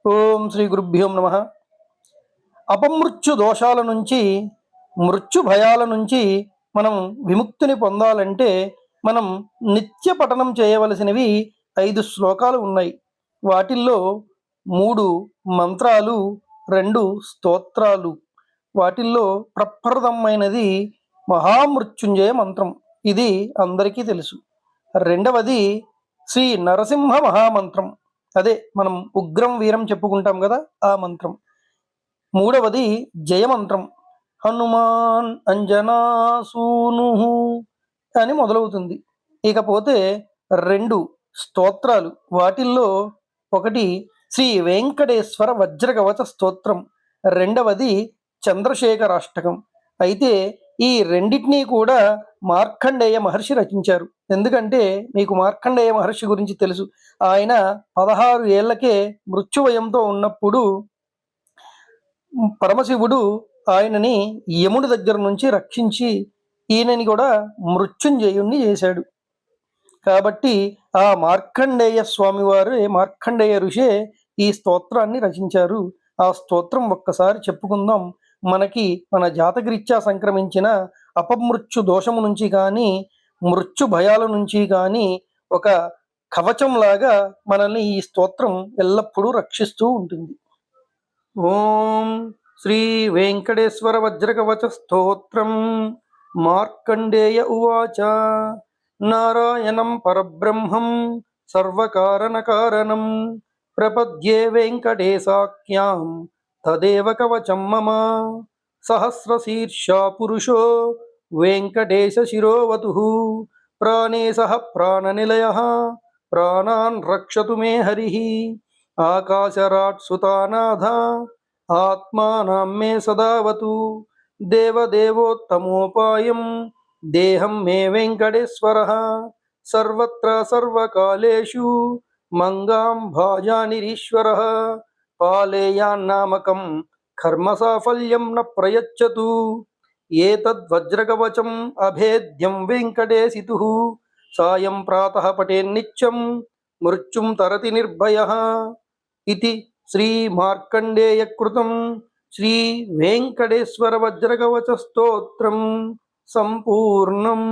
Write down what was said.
ఓం శ్రీ గురుభ్యో నమ. అపమృత్యు దోషాల నుంచి, మృత్యు భయాల నుంచి మనం విముక్తిని పొందాలంటే మనం నిత్య పఠనం చేయవలసినవి 5 శ్లోకాలు ఉన్నాయి. వాటిల్లో 3 మంత్రాలు, 2 స్తోత్రాలు. వాటిల్లో ప్రప్రథమైనది మహామృత్యుంజయ మంత్రం. ఇది అందరికీ తెలుసు. రెండవది శ్రీ నరసింహ మహామంత్రం. అదే మనం ఉగ్రం వీరం చెప్పుకుంటాం కదా, ఆ మంత్రం. మూడవది జయమంత్రం. హనుమాన్ అంజనాసూను అని మొదలవుతుంది. ఇకపోతే 2 స్తోత్రాలు. వాటిల్లో ఒకటి శ్రీ వెంకటేశ్వర వజ్రకవచ స్తోత్రం, రెండవది చంద్రశేఖరాష్టకం. అయితే ఈ రెండింటినీ కూడా మార్కండేయ మహర్షి రచించారు. ఎందుకంటే మీకు మార్కండేయ మహర్షి గురించి తెలుసు. ఆయన 16 ఏళ్లకే మృత్యువయంతో ఉన్నప్పుడు పరమశివుడు ఆయనని యముడి దగ్గర నుంచి రక్షించి ఈయనని కూడా మృత్యుంజయుణ్ణి చేశాడు. కాబట్టి ఆ మార్కండేయ స్వామివారు, మార్కండేయ ఋషే ఈ స్తోత్రాన్ని రచించారు. ఆ స్తోత్రం ఒక్కసారి చెప్పుకుందాం. మనకి మన జాతకరీత్యా సంక్రమించిన అపమృత్యు దోషము నుంచి కానీ, మృత్యు భయాల నుంచి కానీ ఒక కవచంలాగా మనల్ని ఈ స్తోత్రం ఎల్లప్పుడూ రక్షిస్తూ ఉంటుంది. ఓం శ్రీ వెంకటేశ్వర వజ్రకవచ స్తోత్రం. మార్కండేయ ఉవాచ. నారాయణం పరబ్రహ్మం సర్వకారణకారణం ప్రపద్యే వెంకటేశాఖ్యాం తదేవ కవచం మమ. సహస్రశీర్షా పురుషో వెంకటేశ శిరోవతు ప్రాణే సహ ప్రాణనిలయః ప్రాణాన్ రక్షతు మే హరిః. ఆకాశరాట్ సుతానాథ ఆత్మానాం మే సదావతు. దేవదేవోత్తమోపాయం దేహం మే వెంకటేశ్వరః. సర్వత్ర సర్వకాలేషు మంగాం భాజానిరీశ్వరః. పాలేయాన్నామకం కర్మ సాఫల్యం న ప్రయచ్చతు. ఏతద్వజ్రకవచం అభేద్యం వెంకటేశితుః. సాయం ప్రాతః పఠేన్నిత్యం మృత్యుం తరతి నిర్భయః. ఇది శ్రీ మార్కండేయ కృతం శ్రీ వెంకటేశ్వర వజ్రకవచ స్తోత్రం సంపూర్ణం.